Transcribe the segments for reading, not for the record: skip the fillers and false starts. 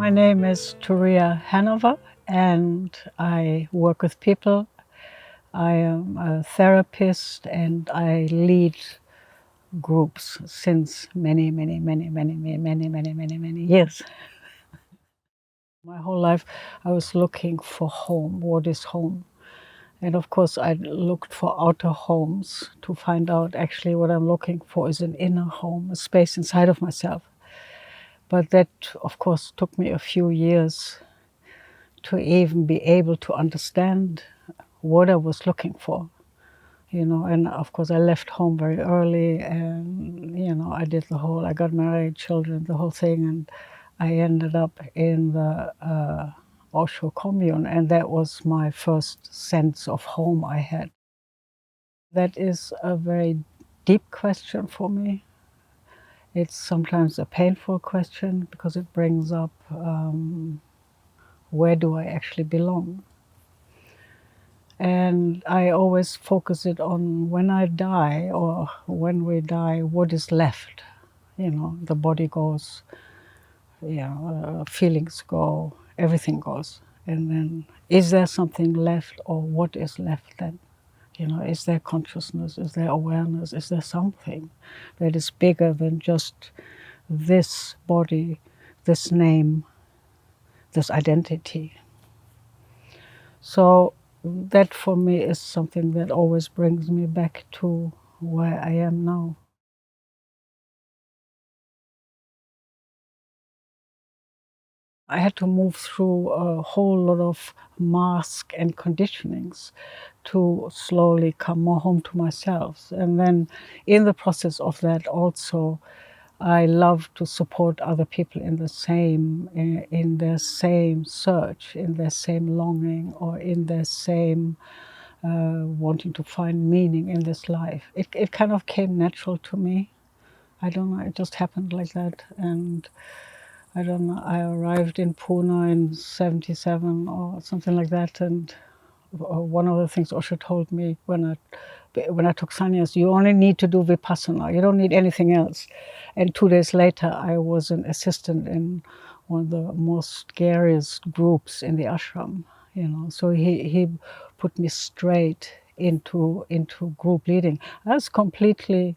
My name is Turiya Hanover and I work with people. I am a therapist and I lead groups since many years. My whole life I was looking for home. What is home? And of course I looked for outer homes to find out actually what I'm looking for is an inner home, a space inside of myself. But that of course took me a few years to even be able to understand what I was looking for, and of course I left home very early and, I got married, children, the whole thing, and I ended up in the Osho commune, and that was my first sense of home I had. That is a very deep question for me. It's sometimes a painful question because it brings up where do I actually belong? And I always focus it on when I die or when we die, what is left? The body goes, feelings go, everything goes. And then is there something left or what is left then? Is there consciousness? Is there awareness? Is there something that is bigger than just this body, this name, this identity? So that for me is something that always brings me back to where I am now. I had to move through a whole lot of masks and conditionings to slowly come more home to myself. And then in the process of that also, I love to support other people in in their same search, in their same longing, or in their same wanting to find meaning in this life. It kind of came natural to me. I don't know, it just happened like that. And I don't know, I arrived in Pune in 77 or something like that. And one of the things Osho told me when I took sannyas, you only need to do vipassana, you don't need anything else. And 2 days later, I was an assistant in one of the most scariest groups in the ashram. So he put me straight into group leading. I was completely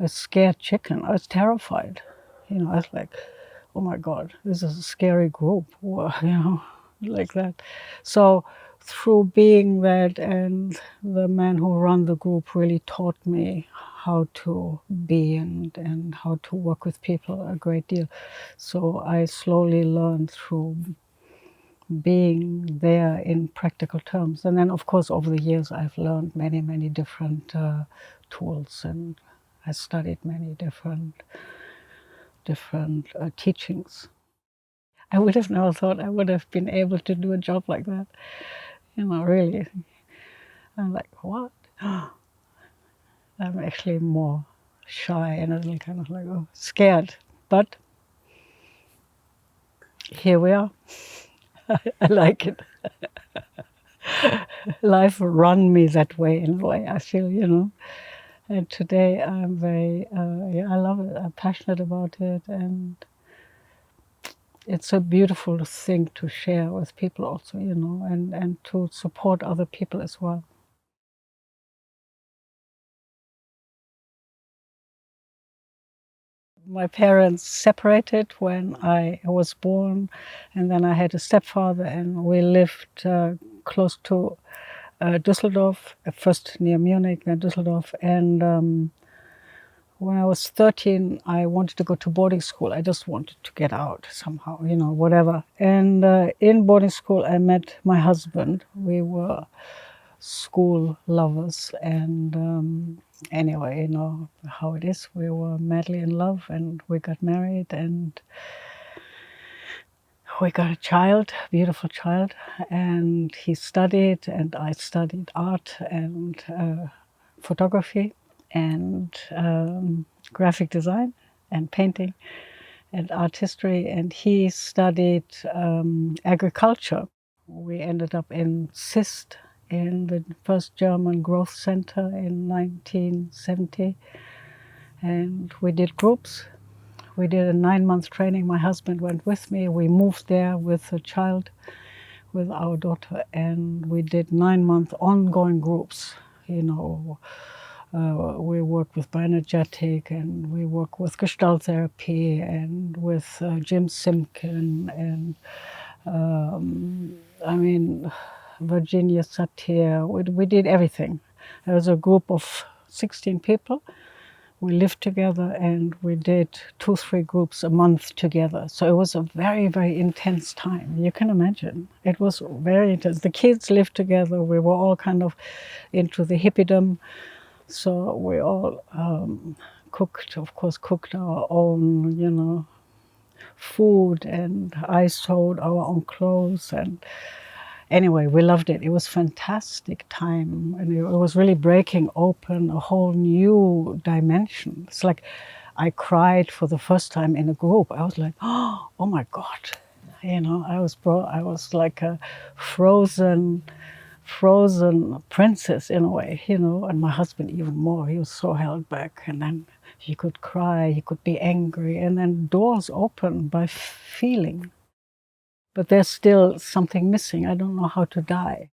a scared chicken. I was terrified. I was like, oh my God, this is a scary group, like that. So through being that, and the man who ran the group really taught me how to be and how to work with people a great deal. So I slowly learned through being there in practical terms. And then, of course, over the years, I've learned many different tools, and I studied many different teachings. I would have never thought I would have been able to do a job like that. Really. I'm like, what? I'm actually more shy and a little kind of like, scared. But here we are. I like it. Life run me that way in a way, I feel. And today I'm very, I love it. I'm passionate about it. And it's a beautiful thing to share with people also, and to support other people as well. My parents separated when I was born, and then I had a stepfather, and we lived close to Düsseldorf, first near Munich, then Düsseldorf. And when I was 13, I wanted to go to boarding school. I just wanted to get out somehow, whatever. And in boarding school, I met my husband. We were school lovers, and anyway, how it is. We were madly in love, and we got married, and we got a child, beautiful child. And he studied, and I studied art and photography and graphic design and painting and art history, and he studied agriculture. We ended up in Sist, in the first German growth center in 1970, and we did groups. We did a 9-month training. My husband went with me. We moved there with a child, with our daughter, and we did 9-month ongoing groups. You know, we work with bioenergetic, and we work with Gestalt therapy, and with Jim Simkin, and I mean, Virginia Satir. We did everything. There was a group of 16 people. We lived together, and we did 2-3 groups a month together. So it was a very, very intense time. You can imagine. It was very intense. The kids lived together. We were all kind of into the hippiedom. So we all cooked, of course, cooked our own, you know, food, and I sewed our own clothes. And anyway, we loved it. It was fantastic time, and it was really breaking open a whole new dimension. It's like I cried for the first time in a group. I was like, oh my God, you know, I was like a frozen princess in a way, you know, and my husband even more. He was so held back, and then he could cry, he could be angry, and then doors open by feeling. But there's still something missing. I don't know how to die.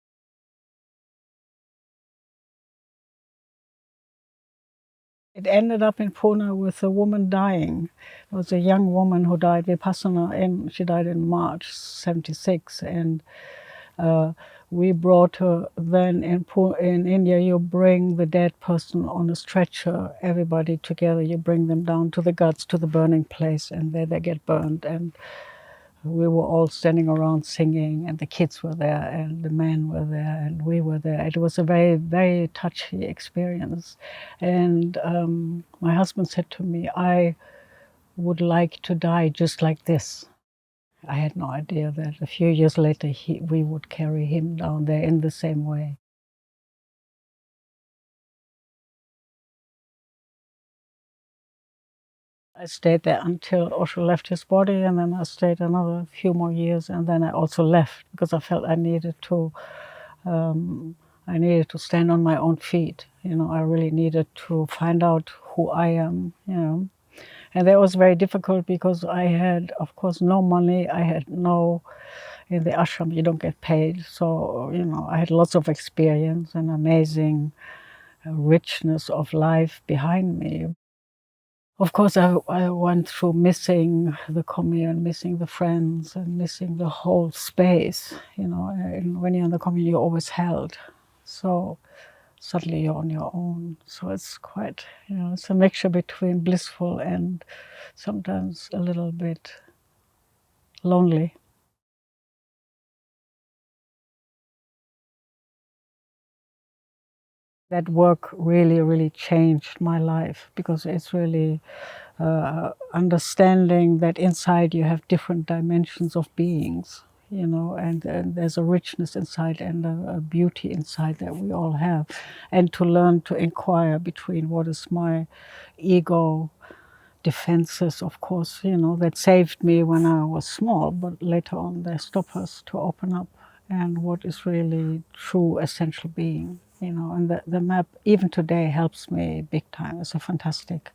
It ended up in Pune with a woman dying. It was a young woman who died Vipassana, and she died in March '76, and we brought her. Then in India, you bring the dead person on a stretcher, everybody together. You bring them down to the Ghats, to the burning place, and there they get burned. And we were all standing around singing, and the kids were there, and the men were there, and we were there. It was a very, very touchy experience. And my husband said to me, I would like to die just like this. I had no idea that a few years later we would carry him down there in the same way. I stayed there until Osho left his body, and then I stayed another few more years, and then I also left because I felt I needed to stand on my own feet. You know, I really needed to find out who I am. You know, and that was very difficult because I had, of course, no money. I had no. In the ashram, you don't get paid, so you know, I had lots of experience and amazing richness of life behind me. Of course, I went through missing the commune, missing the friends, and missing the whole space. You know, and when you're in the commune, you're always held. So suddenly you're on your own. So it's quite, you know, it's a mixture between blissful and sometimes a little bit lonely. That work really, really changed my life because it's really understanding that inside you have different dimensions of beings, you know, and there's a richness inside and a beauty inside that we all have. And to learn to inquire between what is my ego defenses, of course, you know, that saved me when I was small, but later on they stop us to open up, and what is really true essential being, you know. And the map even today helps me big time. It's a fantastic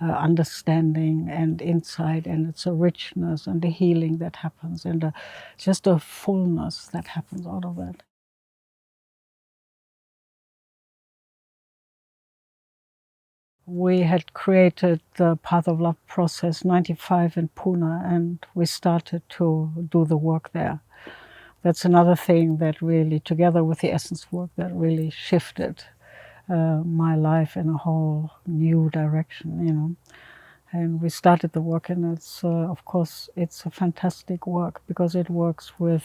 understanding and insight, and it's a richness and a healing that happens, and just a fullness that happens out of that. We had created the Path of Love process 95 in Pune, and we started to do the work there. That's another thing that really, together with the essence work, that really shifted my life in a whole new direction, you know. And we started the work, and it's, of course, it's a fantastic work because it works with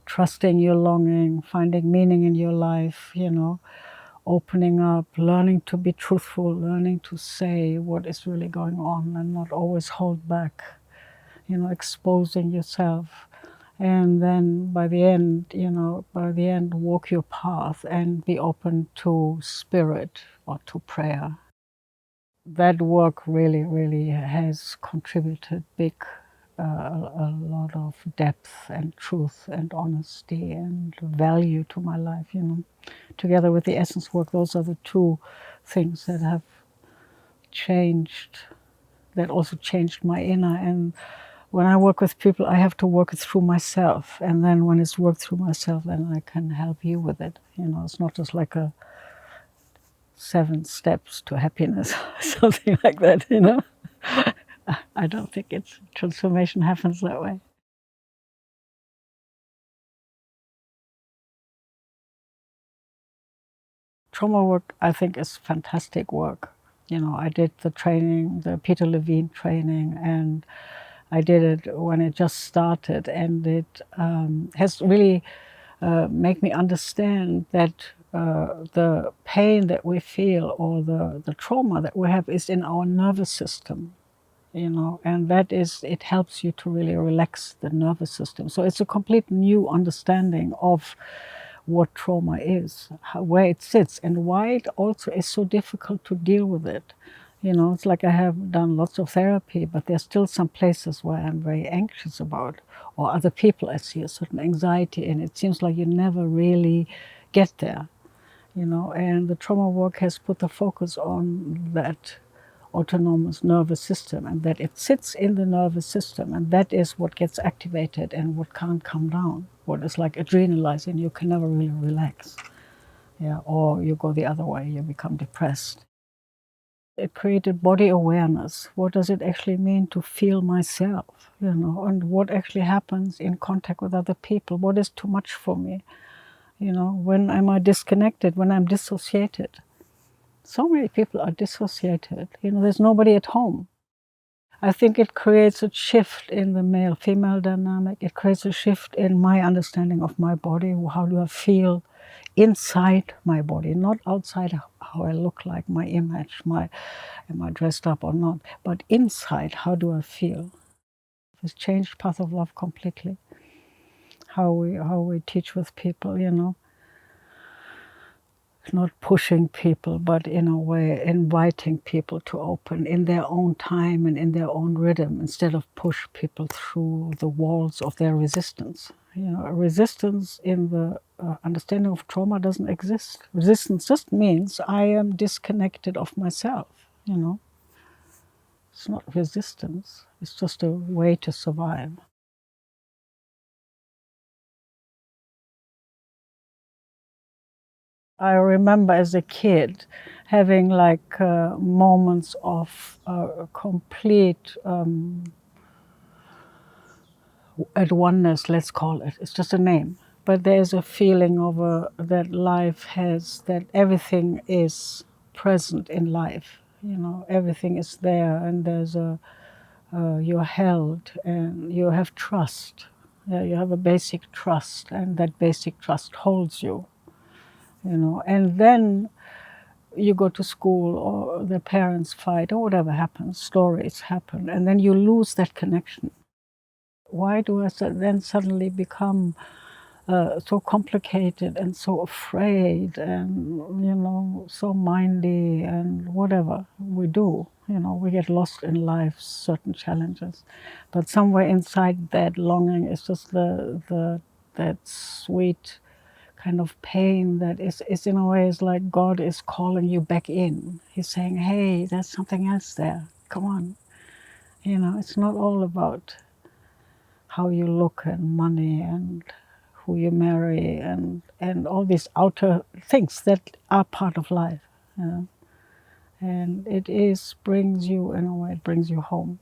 trusting your longing, finding meaning in your life, you know, opening up, learning to be truthful, learning to say what is really going on and not always hold back, you know, exposing yourself. And then by the end, you know, walk your path and be open to spirit or to prayer. That work really, really has contributed big, a lot of depth and truth and honesty and value to my life, you know. Together with the essence work, those are the two things that have changed that also changed my inner. And when I work with people, I have to work it through myself. And then when it's worked through myself, then I can help you with it. It's not just like a 7 steps to happiness, something like that. I don't think transformation happens that way. Trauma work, I think, is fantastic work. I did the training, the Peter Levine training, and I did it when it just started, and it has really made me understand that the pain that we feel or the trauma that we have is in our nervous system. And it helps you to really relax the nervous system. So it's a complete new understanding of what trauma is, where it sits, and why it also is so difficult to deal with it. It's like I have done lots of therapy, but there's still some places where I'm very anxious about, or other people I see a certain anxiety in. It seems like you never really get there, and the trauma work has put the focus on that autonomous nervous system, and that it sits in the nervous system, and that is what gets activated and what can't come down, what is like adrenalizing. You can never really relax, or you go the other way, you become depressed. It created body awareness. What does it actually mean to feel myself, and what actually happens in contact with other people? What is too much for me? When am I disconnected, when I'm dissociated? So many people are dissociated. There's nobody at home. I think it creates a shift in the male-female dynamic. It creates a shift in my understanding of my body. How do I feel inside my body, not outside how I look like, my image, am I dressed up or not, but inside, how do I feel? It's changed Path of Love completely. How we teach with people, not pushing people, but in a way inviting people to open in their own time and in their own rhythm, instead of push people through the walls of their resistance. Resistance in the understanding of trauma doesn't exist. Resistance just means I am disconnected of myself. It's not resistance. It's just a way to survive. I remember as a kid having like moments of complete at oneness, let's call it. It's just a name. But there's a feeling of that life has, that everything is present in life. Everything is there, and you're held, and you have trust. You have a basic trust, and that basic trust holds you. And then you go to school, or the parents fight, or whatever happens, stories happen, and then you lose that connection. Why do I then suddenly become so complicated and so afraid and, so mindy and whatever we do? We get lost in life's certain challenges. But somewhere inside that longing is just that sweet kind of pain that is in a way is like God is calling you back in. He's saying, hey, there's something else there. Come on. It's not all about how you look and money and who you marry and all these outer things that are part of life. And brings you, in a way, it brings you home.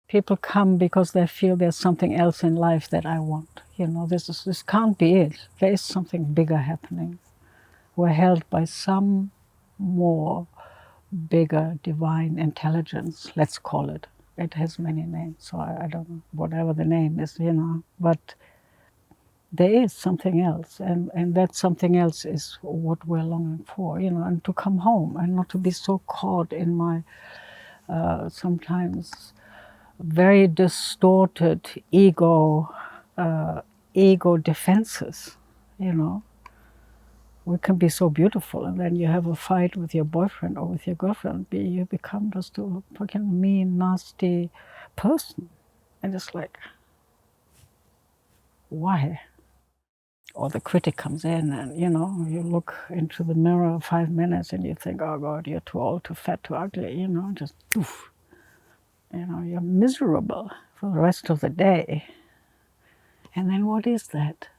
People come because they feel there's something else in life that I want. This can't be it. There is something bigger happening. We're held by some more bigger divine intelligence, let's call it. It has many names, so I don't know, whatever the name is, but there is something else, and that something else is what we're longing for, and to come home and not to be so caught in my sometimes very distorted ego defenses. We can be so beautiful, and then you have a fight with your boyfriend or with your girlfriend, you become just a fucking mean, nasty person. And it's like, why? Or the critic comes in and, you look into the mirror 5 minutes and you think, oh God, you're too old, too fat, too ugly, just poof. you're miserable for the rest of the day. And then what is that?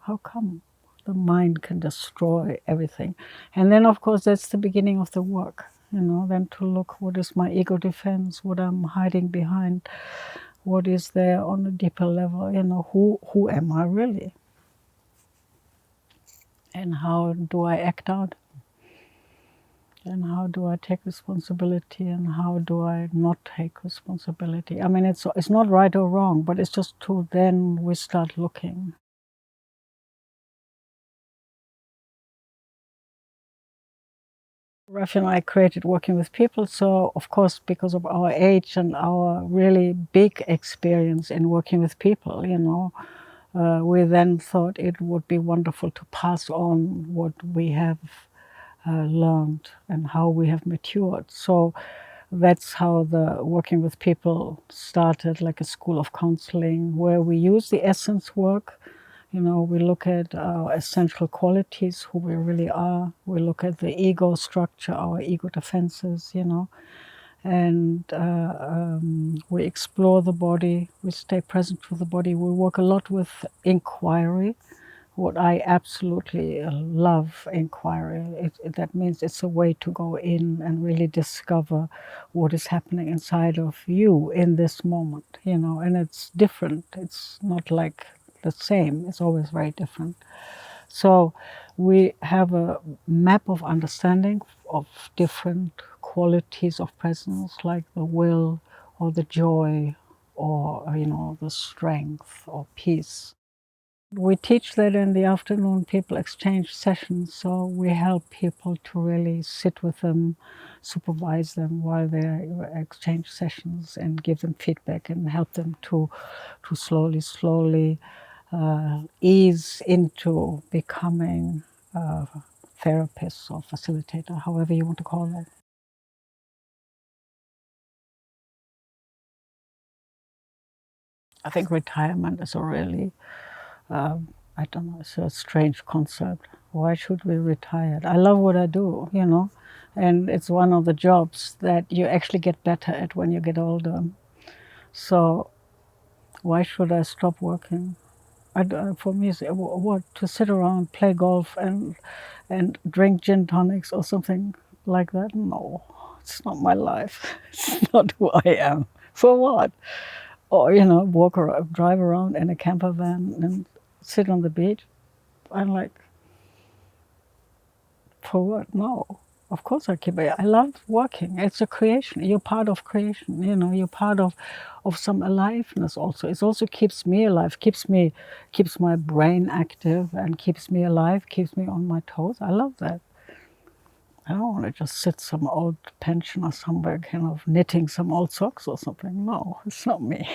How come the mind can destroy everything? And then, of course, that's the beginning of the work, then to look, what is my ego defense, what I'm hiding behind, what is there on a deeper level, who am I really? And how do I act out? And how do I take responsibility, and how do I not take responsibility? I mean, it's not right or wrong, but it's just to then we start looking. Rafi and I created Working with People, so of course, because of our age and our really big experience in working with people, we then thought it would be wonderful to pass on what we have learned and how we have matured. So that's how the Working with People started, like a school of counseling, where we use the essence work. We look at our essential qualities, who we really are. We look at the ego structure, our ego defenses, and we explore the body. We stay present with the body. We work a lot with inquiry. What I absolutely love inquiry. That means it's a way to go in and really discover what is happening inside of you in this moment, and it's different. It's not like the same. It's always very different. So we have a map of understanding of different qualities of presence, like the will or the joy or, the strength or peace. We teach that in the afternoon people exchange sessions, so we help people to really sit with them, supervise them while they exchange sessions and give them feedback and help them to slowly ease into becoming a therapist or facilitator, however you want to call it. I think retirement is a really I don't know, it's a strange concept. Why should we retire? I love what I do, and it's one of the jobs that you actually get better at when you get older. So why should I stop working? For me, it's, what, to sit around, play golf, and drink gin tonics or something like that? No, it's not my life. It's not who I am. For what? Or, walk around, drive around in a camper van and sit on the beach. I'm like, for what? No. Of course I keep it. I love working. It's a creation. You're part of creation. You're part of some aliveness also. It also keeps me alive, keeps my brain active and keeps me alive, keeps me on my toes. I love that. I don't want to just sit some old pensioner somewhere kind of knitting some old socks or something. No, it's not me.